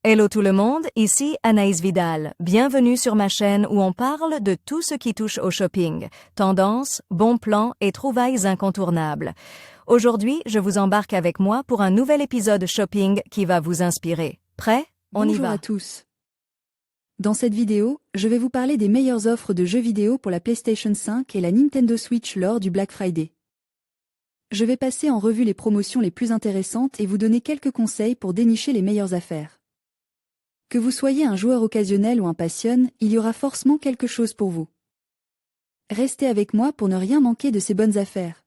Hello tout le monde, ici Anaïs Vidal. Bienvenue sur ma chaîne où on parle de tout ce qui touche au shopping, tendances, bons plans et trouvailles incontournables. Aujourd'hui, je vous embarque avec moi pour un nouvel épisode shopping qui va vous inspirer. Prêt? On y Bonjour va. à tous. Dans cette vidéo, je vais vous parler des meilleures offres de jeux vidéo pour la PlayStation 5 et la Nintendo Switch lors du Black Friday. Je vais passer en revue les promotions les plus intéressantes et vous donner quelques conseils pour dénicher les meilleures affaires. Que vous soyez un joueur occasionnel ou un passionné, il y aura forcément quelque chose pour vous. Restez avec moi pour ne rien manquer de ces bonnes affaires.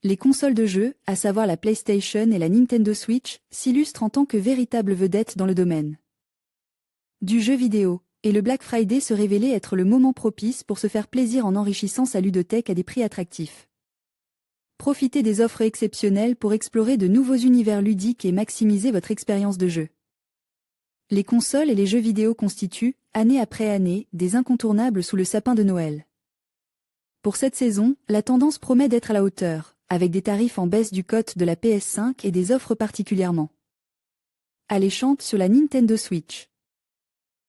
Les consoles de jeux, à savoir la PlayStation et la Nintendo Switch, s'illustrent en tant que véritables vedettes dans le domaine du jeu vidéo, et le Black Friday se révélait être le moment propice pour se faire plaisir en enrichissant sa ludothèque à des prix attractifs. Profitez des offres exceptionnelles pour explorer de nouveaux univers ludiques et maximiser votre expérience de jeu. Les consoles et les jeux vidéo constituent, année après année, des incontournables sous le sapin de Noël. Pour cette saison, la tendance promet d'être à la hauteur, avec des tarifs en baisse du cote de la PS5 et des offres particulièrement alléchantes sur la Nintendo Switch.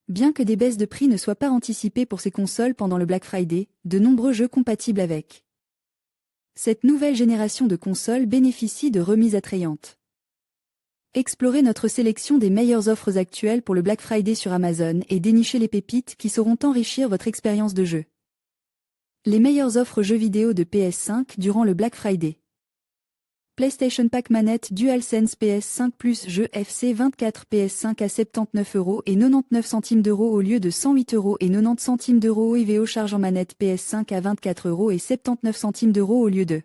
Bien que des baisses de prix ne soient pas anticipées pour ces consoles pendant le Black Friday, de nombreux jeux compatibles avec cette nouvelle génération de consoles bénéficient de remises attrayantes. Explorez notre sélection des meilleures offres actuelles pour le Black Friday sur Amazon et dénichez les pépites qui sauront enrichir votre expérience de jeu. Les meilleures offres jeux vidéo de PS5 durant le Black Friday. PlayStation Pack manette DualSense PS5 Plus jeu FC 24 PS5 à 79,99 € au lieu de 108,90 € IVO charge en manette PS5 à 24,79 € au lieu de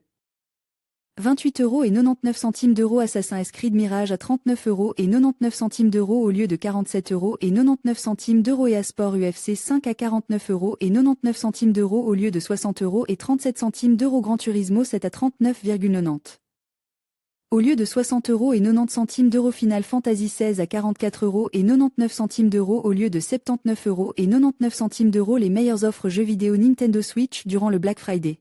28,99 € Assassin's Creed Mirage à 39,99 € au lieu de 47,99 € et Asport UFC 5 à 49,99 € au lieu de 60,37 € Gran Turismo 7 à 39,90 € au lieu de 60,90 € Final Fantasy XVI à 44,99 € au lieu de 79,99 € Les meilleures offres jeux vidéo Nintendo Switch durant le Black Friday.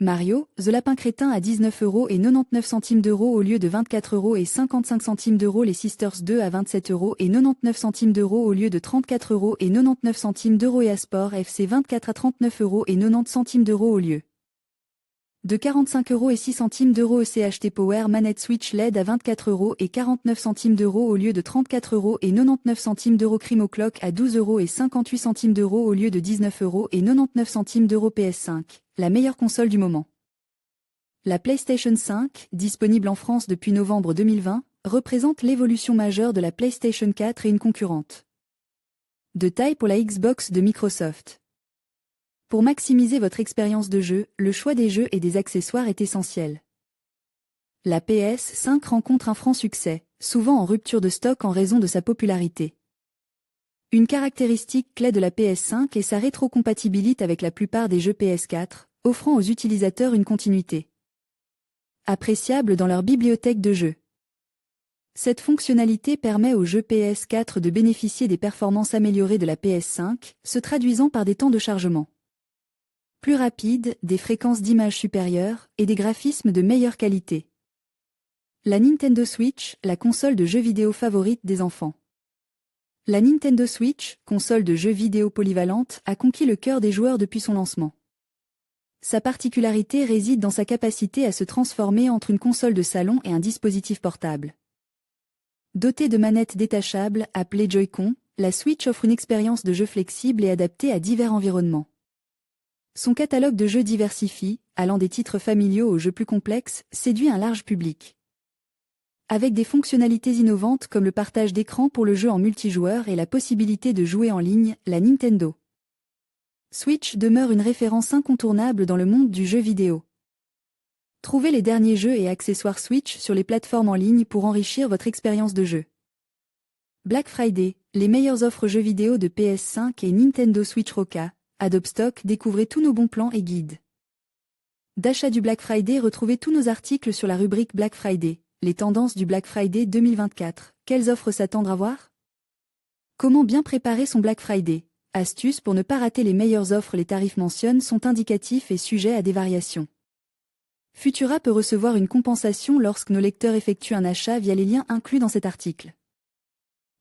Mario, The Lapin Crétin à 19,99 € au lieu de 24,55 € Les Sisters 2 à 27,99 € au lieu de 34,99 € et Asport FC 24 à 39,90 € au lieu de 45,06 € ECHT Power Manette Switch LED à 24,49 € au lieu de 34,99 € Crimo Clock à 12,58 € au lieu de 19,99 € PS5, la meilleure console du moment. La PlayStation 5, disponible en France depuis novembre 2020, représente l'évolution majeure de la PlayStation 4 et une concurrente de taille pour la Xbox de Microsoft. Pour maximiser votre expérience de jeu, le choix des jeux et des accessoires est essentiel. La PS5 rencontre un franc succès, souvent en rupture de stock en raison de sa popularité. Une caractéristique clé de la PS5 est sa rétrocompatibilité avec la plupart des jeux PS4, offrant aux utilisateurs une continuité appréciable dans leur bibliothèque de jeux. Cette fonctionnalité permet aux jeux PS4 de bénéficier des performances améliorées de la PS5, se traduisant par des temps de chargement plus rapides, des fréquences d'image supérieures et des graphismes de meilleure qualité. La Nintendo Switch, la console de jeux vidéo favorite des enfants. La Nintendo Switch, console de jeux vidéo polyvalente, a conquis le cœur des joueurs depuis son lancement. Sa particularité réside dans sa capacité à se transformer entre une console de salon et un dispositif portable. Dotée de manettes détachables, appelées Joy-Con, la Switch offre une expérience de jeu flexible et adaptée à divers environnements. Son catalogue de jeux diversifie, allant des titres familiaux aux jeux plus complexes, séduit un large public. Avec des fonctionnalités innovantes comme le partage d'écran pour le jeu en multijoueur et la possibilité de jouer en ligne, la Nintendo Switch demeure une référence incontournable dans le monde du jeu vidéo. Trouvez les derniers jeux et accessoires Switch sur les plateformes en ligne pour enrichir votre expérience de jeu. Black Friday, les meilleures offres jeux vidéo de PS5 et Nintendo Switch Roca. Adobe Stock, découvrez tous nos bons plans et guides d'achat du Black Friday. Retrouvez tous nos articles sur la rubrique Black Friday, les tendances du Black Friday 2024. Quelles offres s'attendre à voir? Comment bien préparer son Black Friday? Astuces pour ne pas rater les meilleures offres. Les tarifs mentionnés sont indicatifs et sujets à des variations. Futura peut recevoir une compensation lorsque nos lecteurs effectuent un achat via les liens inclus dans cet article.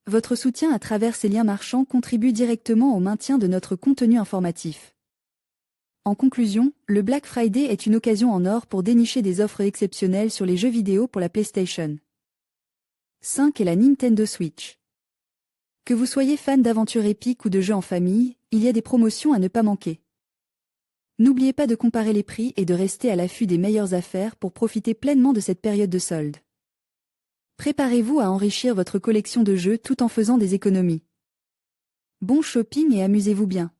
Votre soutien à travers ces liens marchands contribue directement au maintien de notre contenu informatif. En conclusion, le Black Friday est une occasion en or pour dénicher des offres exceptionnelles sur les jeux vidéo pour la PlayStation 5 et la Nintendo Switch. Que vous soyez fan d'aventures épiques ou de jeux en famille, il y a des promotions à ne pas manquer. N'oubliez pas de comparer les prix et de rester à l'affût des meilleures affaires pour profiter pleinement de cette période de solde. Préparez-vous à enrichir votre collection de jeux tout en faisant des économies. Bon shopping et amusez-vous bien.